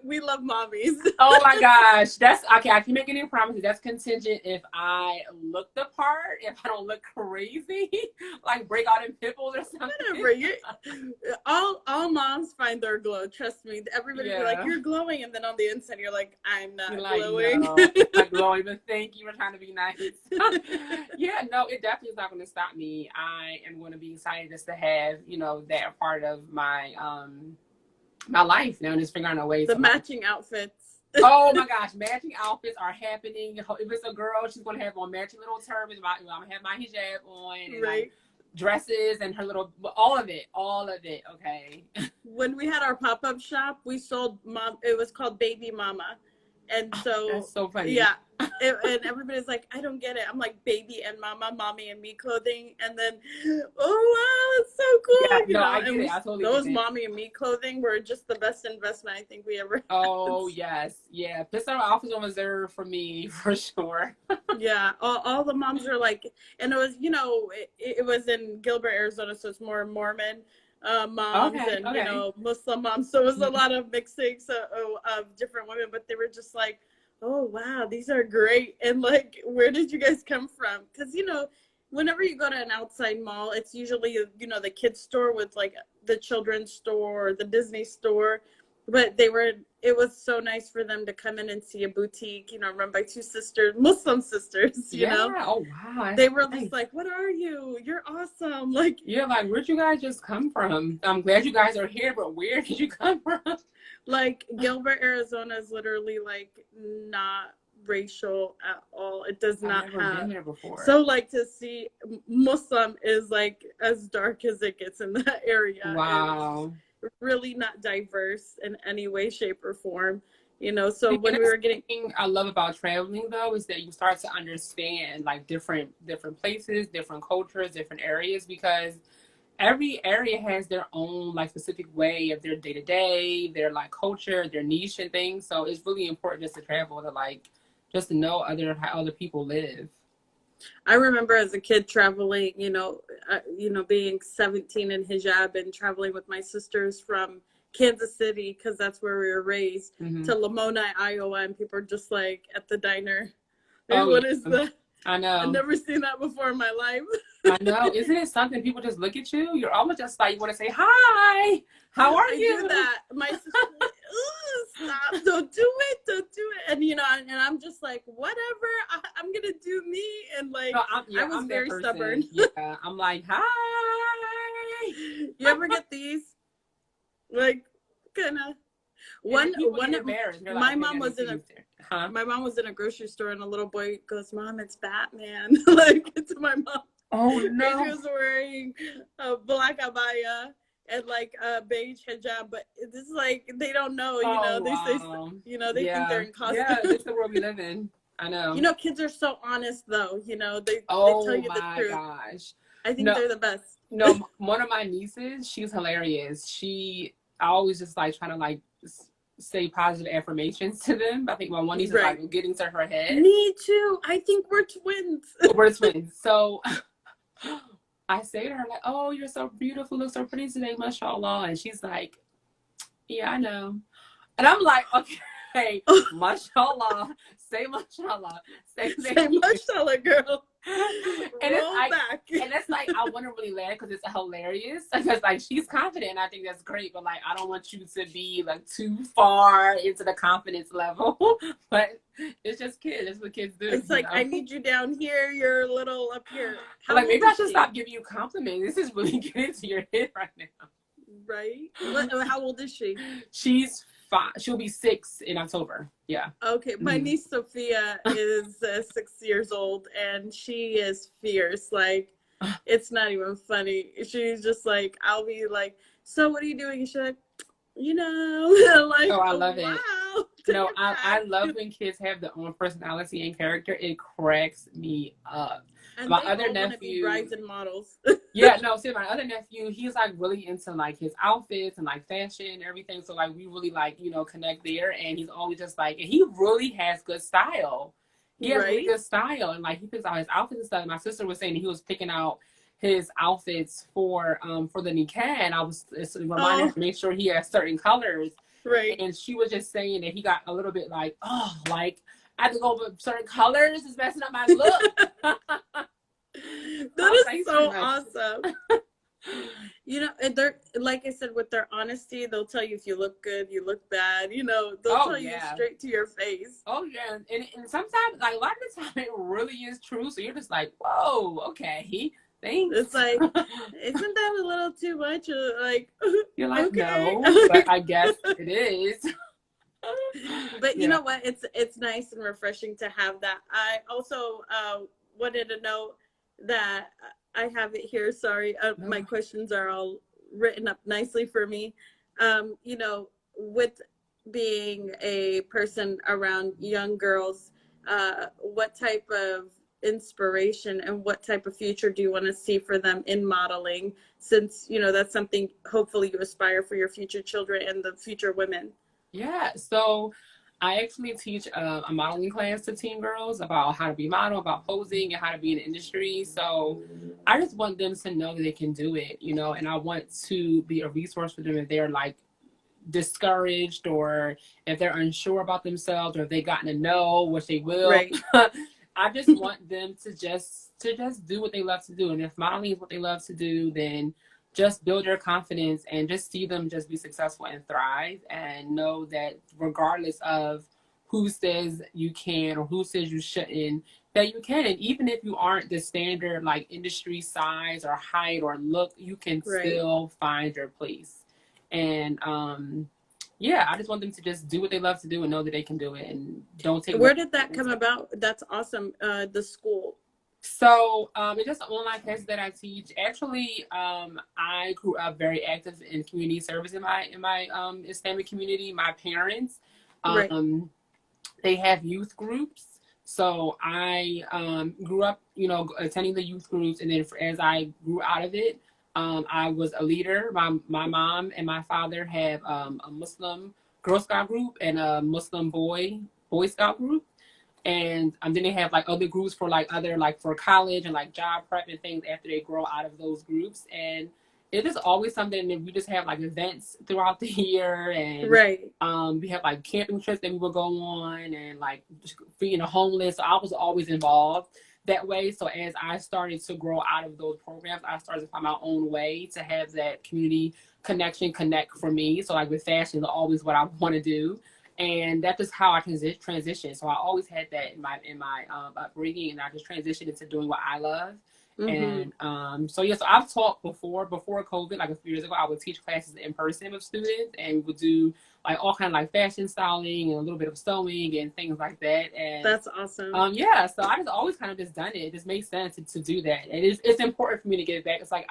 we love mommies. Oh my gosh, that's okay. I can make any promises. That's contingent if I look the part, if I don't look crazy, like break out in pimples or something. Whatever. All moms find their glow. Trust me. Everybody be like, "You're glowing," and then on the inside, you're like, "I'm not glowing." No, I'm glowing, but thank you for trying to be nice. Yeah, no, it definitely is not going to stop me. I am going to be excited just to have that part of my my life now, and just figuring out ways. The matching outfits. Oh my gosh, matching outfits are happening. If it's a girl, she's going to have on matching little turbans. I'm going to have my hijab on, and like dresses and her little, all of it. Okay. When we had our pop-up shop, we sold it was called Baby Mama. And so that's so funny. Yeah. And everybody's like, I don't get it. I'm like, baby and mama, mommy and me clothing. And then, oh, wow, it's so cool. Yeah, I get it. I totally those get it. mommy and me clothing were just the best investment I think we ever had. Oh, yes. Yeah. This outfit's on reserve for me, for sure. Yeah. All the moms are like, and it was, it was in Gilbert, Arizona, so it's more Mormon moms and, Muslim moms. So it was a lot of mixings of different women, but they were just like, oh, wow, these are great. And like, where did you guys come from? Because, whenever you go to an outside mall, it's usually, the kids store with like the children's store or the Disney store. But it was so nice for them to come in and see a boutique, run by two sisters, Muslim sisters, you know? Oh, wow. They were just like, what are you? You're awesome. Like, yeah, like, where'd you guys just come from? I'm glad you guys are here, but where did you come from? Like, Gilbert, Arizona is literally like not racial at all. It does not have. I've never been there before. So like to see Muslim is like as dark as it gets in that area. Wow. Really not diverse in any way, shape, or form. So when we were getting, I love about traveling though is that you start to understand like different places, different cultures, different areas, because every area has their own like specific way of their day to day, their like culture, their niche and things. So it's really important just to travel to like just to know how other people live. I remember as a kid traveling, being 17 in hijab and traveling with my sisters from Kansas City, because that's where we were raised, to Lamoni, Iowa, and people are just like at the diner. What is that? I know. I've never seen that before in my life. I know. Isn't it something? People just look at you. You're almost just like, you want to say, hi, how are you? I do that. My sister, stop, don't do it. And, and I'm just like, whatever, I'm going to do me. And like, no, I was very stubborn. Yeah, I'm like, hi. You ever get these? Like, kind of. My mom was in a grocery store, and a little boy goes, "Mom, it's Batman!" Like, to my mom. Oh no! And he was wearing a black abaya and like a beige hijab, but this is like they don't know, They say, they think they're in costume. Yeah, this is the world we live in. I know. Kids are so honest, though. They tell you the truth. Oh my gosh! I think they're the best. No, one of my nieces, she's hilarious. I always just like trying to like say positive affirmations to them. I think my one niece is like getting to her head. Me too. I think we're twins. We're twins. So I say to her like, "Oh, you're so beautiful, look so pretty today, mashallah." And she's like, "Yeah, I know." And I'm like, "Okay, mashallah, say mashallah, say mashallah, girl." And it's like I want to really laugh because it's hilarious. Because like she's confident, and I think that's great. But like, I don't want you to be like too far into the confidence level. But it's just kids. That's what kids do. It's like, I need you down here. You're a little up here. How like old maybe I is should she? stop giving you compliments. This is really getting into your head right now. Right. How old is she? She's 5. She'll be 6 in October. Yeah. Okay. My niece Sophia is 6 years old, and she is fierce. Like, it's not even funny. She's just like, I'll be like, so what are you doing? And she's like, like, oh, I love wow. it. No, I love when kids have their own personality and character. It cracks me up. And my they other all nephew, be brides and models. yeah, no, see, my other nephew, he's like really into like his outfits and like fashion and everything. So like we really like, connect there. And he's always just like, and he really has good style. He has really good style, and like he picks out his outfits and stuff. And my sister was saying he was picking out his outfits for the nikah, and I was reminding her to make sure he has certain colors. Right. And she was just saying that he got a little bit like, oh, like I have to go with certain colors. It's messing up my look. That is so awesome. They're, like I said, with their honesty, they'll tell you if you look good, you look bad. They'll tell you straight to your face. Oh yeah, and sometimes, like a lot of the time, it really is true. So you're just like, whoa, okay, thanks. It's like, isn't that a little too much? Like, you're like, okay. No, but I guess it is. But you know what? It's nice and refreshing to have that. I also wanted to know that I have it here. Sorry, my questions are all written up nicely for me. With being a person around young girls, what type of inspiration and what type of future do you want to see for them in modeling? Since that's something hopefully you aspire for your future children and the future women. Yeah, so I actually teach a modeling class to teen girls about how to be model, about posing, and how to be in the industry. So I just want them to know that they can do it, and I want to be a resource for them if they're like discouraged, or if they're unsure about themselves, or if they've gotten to know, which they will. Right. I just want them to just do what they love to do. And if modeling is what they love to do, then just build their confidence and just see them just be successful and thrive, and know that regardless of who says you can or who says you shouldn't, that you can. And even if you aren't the standard like industry size or height or look, you can still find your place. And I just want them to just do what they love to do and know that they can do it, and don't take. Where did that come about? That's awesome. The school. So it's just an online class that I teach. Actually, I grew up very active in community service in my Islamic community. My parents, they have youth groups. So I grew up, attending the youth groups, and then as I grew out of it, I was a leader. My mom and my father have a Muslim Girl Scout group and a Muslim Boy Scout group. And then they have like other groups for like for college and like job prep and things after they grow out of those groups. And it is always something that we just have like events throughout the year, and we have like camping trips that we would go on, and like feeding the homeless. So I was always involved that way. So as I started to grow out of those programs, I started to find my own way to have that community connect for me. So like with fashion is always what I want to do. And that's just how I transitioned. So I always had that in my upbringing, and I just transitioned into doing what I love. And so I've taught before COVID, like a few years ago. I would teach classes in person with students, and we would do like all kind of like fashion styling and a little bit of sewing and things like that. And that's awesome. So I just always kind of just done it. It just makes sense to do that, and it's important for me to get back. It's like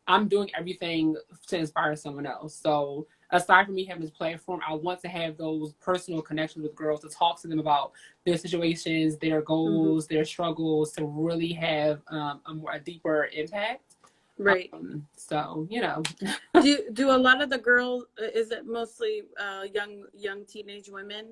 I'm doing everything to inspire someone else. So aside from me having this platform, I want to have those personal connections with girls, to talk to them about their situations, their goals, their struggles, to really have a deeper impact. Right. Do a lot of the girls, is it mostly young teenage women?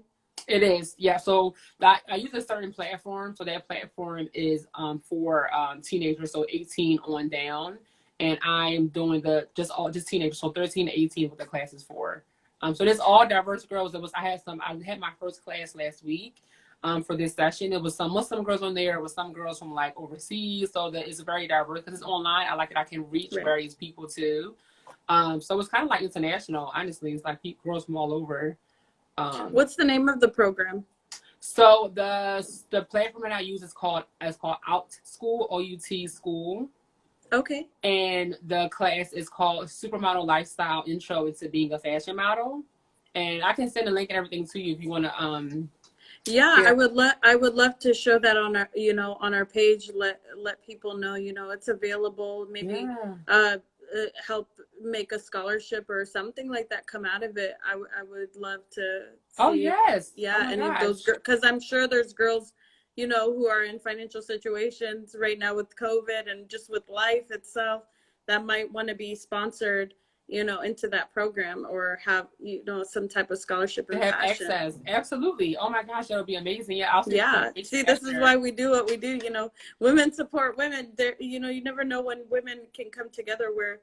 It is, yeah. So I use a certain platform. So that platform is for teenagers, so 18 on down. And I'm doing just teenagers, so 13 to 18 what the class is for. So there's all diverse girls. I had my first class last week. for this session. It was some Muslim girls on there. It was some girls from like overseas. So that it's very diverse because it's online. I like it. I can reach Right. various people too. So it's kind of like international. Honestly, it's like girls from all over. What's the name of the program? So the platform that I use is called Out School, OUT School. Okay. And the class is called Supermodel Lifestyle Intro into Being a Fashion Model. And I can send a link and everything to you if you want to. Yeah, share. I would love to show that on our on our page. Let people know it's available. Maybe help make a scholarship or something like that come out of it. I would love to see. Oh yes. Yeah, oh any of those girls, because I'm sure there's girls who are in financial situations right now with COVID and just with life itself that might want to be sponsored into that program or have some type of scholarship and have passion. access. Absolutely. Oh my gosh, that would be amazing. Yeah, I'll see, this is why we do what we do. Women support women. There, you never know when women can come together where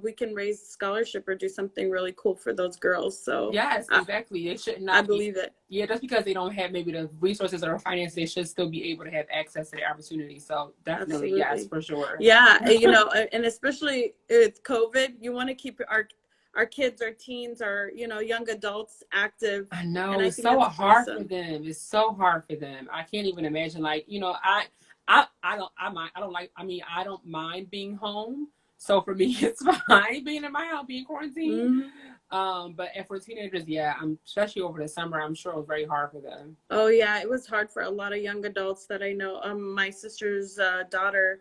we can raise scholarship or do something really cool for those girls. So yes, exactly. They should not. I believe it. Yeah, just because they don't have maybe the resources or finance, they should still be able to have access to the opportunity. So definitely, yes, for sure. Yeah, and especially with COVID, you want to keep our kids, our teens, our young adults active. I know, and it's so hard for them. It's so hard for them. I can't even imagine. Like, I don't mind being home. So for me, it's fine being in my house, being quarantined. But for teenagers, yeah, especially over the summer, I'm sure it was very hard for them. Oh yeah, it was hard for a lot of young adults that I know. My sister's daughter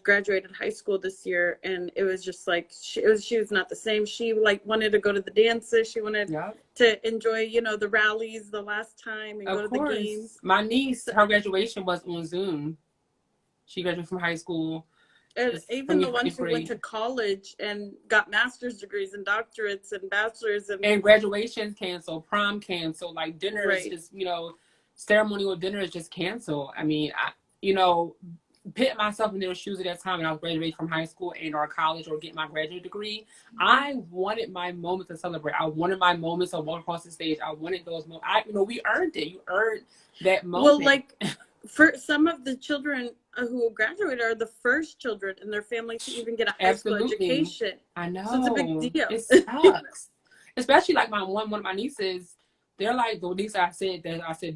graduated high school this year, and it was just like she was not the same. She like wanted to go to the dances. She wanted to enjoy the rallies the last time and go to the games. My niece, her graduation was on Zoom. She graduated from high school. And even the ones who went to college and got master's degrees and doctorates and bachelors and graduations canceled, prom canceled, like dinners just ceremonial dinners just canceled. I mean, putting myself in their shoes at that time when I was graduating from high school and or college or getting my graduate degree, I wanted my moments to celebrate. I wanted my moments to walk across the stage. I wanted those moments. We earned it. You earned that moment. Well, like for some of the children who graduated are the first children in their family to even get a high school education. I know. So it's a big deal. It sucks. Especially like one of my nieces, they're like the niece I said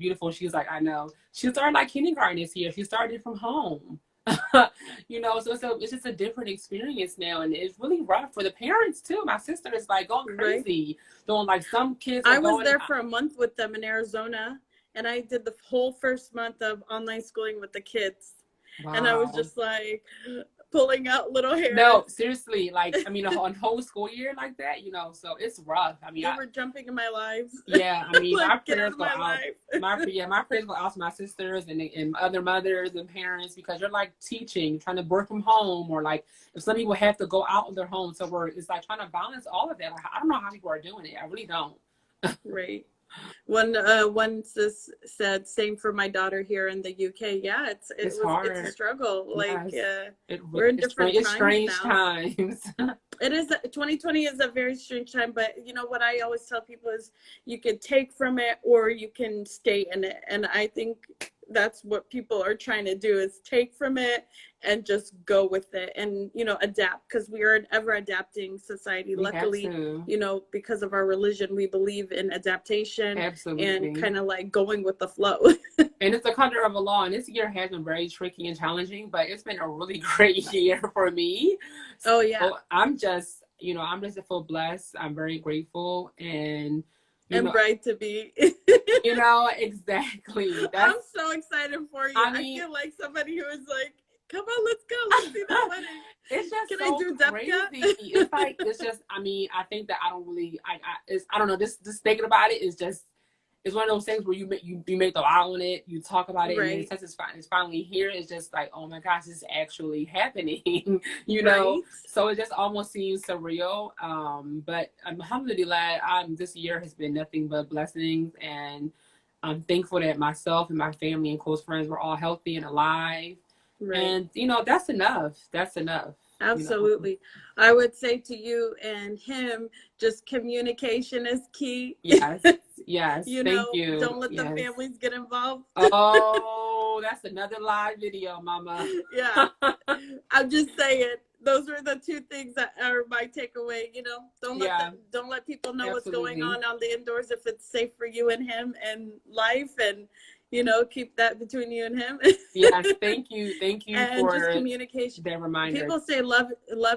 beautiful. She's like, I know. She started like kindergarten this year. She started from home. So it's just a different experience now, and it's really rough for the parents too. My sister is like going crazy. Doing like some kids. I was there for a month with them in Arizona, and I did the whole first month of online schooling with the kids. Wow. And I was just like pulling out little hair. No, seriously, like a whole school year like that, so it's rough. They were jumping in my lives. Yeah, like, my prayers go out. My prayers go out to my sisters and other mothers and parents, because you're like teaching, trying to work from home, or like if some people have to go out of their home to work, it's like trying to balance all of that. Like, I don't know how people are doing it. I really don't. Right. One sis said, same for my daughter here in the UK. Yeah, it's hard. It's a struggle. Yes. We're in different times strange now. times. It is. 2020 is a very strange time, but what I always tell people is you can take from it or you can stay in it, and I think that's what people are trying to do, is take from it and just go with it and adapt, because we are an ever adapting society. Luckily, because of our religion, we believe in adaptation. Absolutely. And kind of like going with the flow. And it's a country of a law, and this year has been very tricky and challenging, but it's been a really great year for me. Oh yeah. So I'm just feel blessed. I'm very grateful and bright to be. Exactly. I'm so excited for you. I feel like somebody who is like, come on, let's go. Let's see that wedding. It's just Can so I do crazy. It's like, it's just, I think that I don't really, I don't know, just thinking about it is just, it's one of those things where you make the vow on it, you talk about it, and then since it's finally here, it's just like, oh my gosh, it's actually happening, So it just almost seems surreal. But alhamdulillah, this year has been nothing but blessings, and I'm thankful that myself and my family and close friends were all healthy and alive. Right. And that's enough. That's enough. you know. Absolutely. I would say to you and him, just communication is key. Yes, yes, You thank know, don't you. let the Yes. families get involved. Oh, that's another live video, mama. Yeah. I'm just saying, those are the two things that are my takeaway. You know, Yeah, don't let people know what's going absolutely. on the indoors if it's safe for you and him and life, and you know, keep that between you and him. Yes, thank you. Thank you And just for communication. that reminder. People say love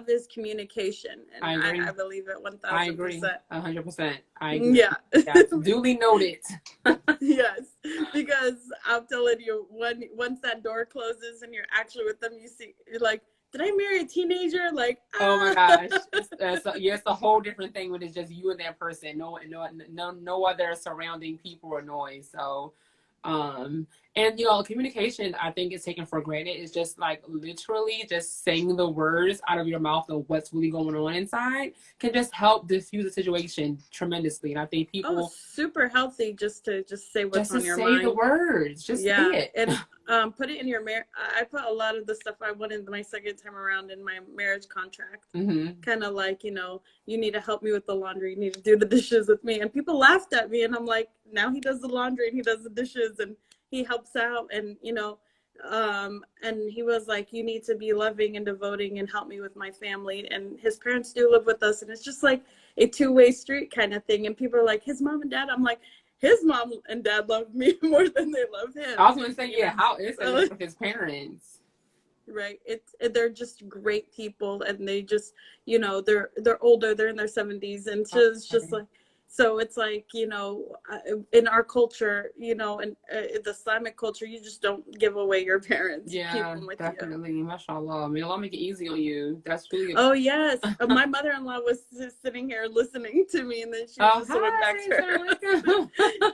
is communication, and I agree. I believe it I agree 1000%. 100%. I agree. Yeah. Yes, duly noted. Yes, because I'm telling you, once that door closes and you're actually with them, you're like, did I marry a teenager? Like, Oh my ah. gosh, it's a whole different thing when it's just you and that person. No other surrounding people or noise. So, um, and communication I think is taken for granted. It's just like literally just saying the words out of your mouth of what's really going on inside can just help diffuse the situation tremendously. And I think Oh, people super healthy just to just say what's just to on your say the mind. words, just say Yeah, it. and put it in your marriage. I put a lot of the stuff I wanted my second time around in my marriage contract. Mm-hmm. Kind of like, you need to help me with the laundry. You need to do the dishes with me. And people laughed at me, and I'm like, now he does the laundry and he does the dishes and he helps out, and and he was like, you need to be loving and devoting and help me with my family. And his parents do live with us, and it's just like a two-way street kind of thing. And people are like, his mom and dad. I'm like, his mom and dad love me more than they love him. I was going to say, You yeah, know, how is it so, with his parents? right? They're just great people, and they just they're older. They're in their 70s, and so it's just Okay. like. So it's like, in our culture, and the Islamic culture, you just don't give away your parents. You keep Yeah, them with you. definitely. Mashallah. May Allah make it easy on you. That's really a Oh yes, my mother-in-law was just sitting here listening to me, and then she oh just went back hi, to her. assalamu alaikum.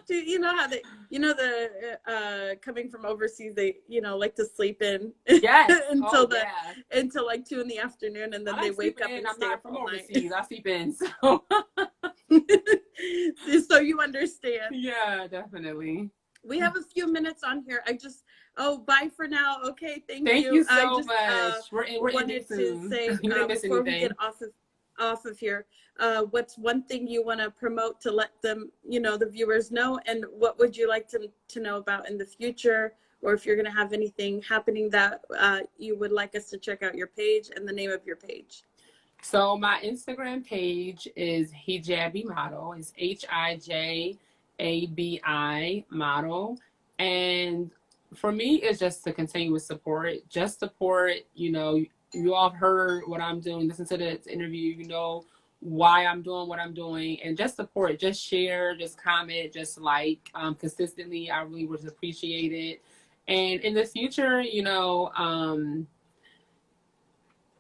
You know how the coming from overseas, they like to sleep in Yes. until Oh the yeah. until like 2 in the afternoon, and then I they like wake sleeping up in. and I'm stay not up from all night. overseas. I sleep in. So So you understand. yeah, definitely. We have a few minutes on here. Bye for now. Okay, thank Thank you. you I so just much. We're ending wanted to soon. say You didn't miss before we get anything. off of here, what's one thing you want to promote to let them, the viewers know, and what would you like to know about in the future, or if you're going to have anything happening that you would like us to check out your page and the name of your page. So my Instagram page is Hijabi Model. It's HIJABI Model. And for me, it's just to continue with support. Just support, you all have heard what I'm doing, listen to the interview, why I'm doing what I'm doing, and just support, just share, just comment, just like consistently. I really would appreciate it. And in the future,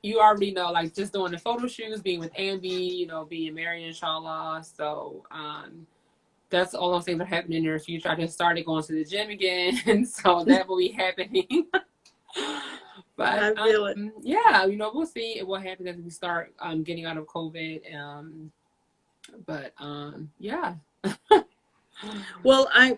you already know, like just doing the photo shoots, being with Ambi, being married, inshallah. So that's all those things are happening in the near future. I just started going to the gym again, so that will be happening. But I feel it. yeah, we'll see what happens as we start getting out of COVID. But yeah. Well, I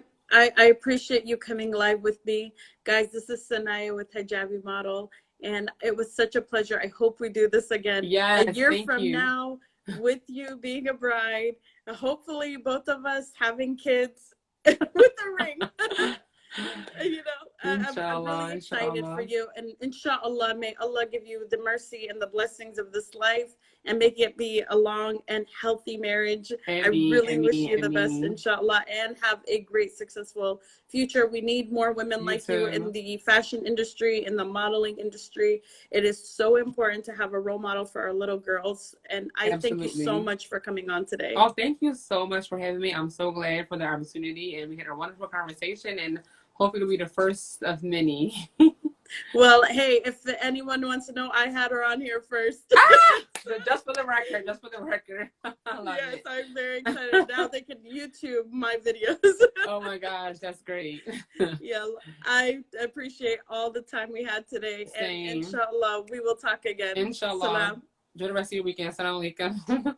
appreciate you coming live with me. Guys, this is Sanaya with Hijabi Model, and it was such a pleasure. I hope we do this again a Yes, year thank from you. now with you being a bride. Hopefully, both of us having kids with a ring. I'm Inshallah, really excited for inshallah. you, and inshallah, may Allah give you the mercy and the blessings of this life, and make it be a long and healthy marriage. I Ameen, really wish ameen, you the best, ameen. inshallah, and have a great, successful future. We need more women You like you too. in the fashion industry, in the modeling industry. It is so important to have a role model for our little girls, and I thank you so Absolutely. much for coming on today. Oh, thank you so much for having me. I'm so glad for the opportunity, and we had a wonderful conversation, and hopefully it'll be the first of many. Well, hey, if anyone wants to know, I had her on here first. So just for the record, I love Yes, it. I'm very excited. Now they can YouTube my videos. Oh my gosh, that's great. Yeah, I appreciate all the time we had today. And Same. inshallah, we will talk again. Inshallah. Salam. Enjoy the rest of your weekend. Assalamu alaikum.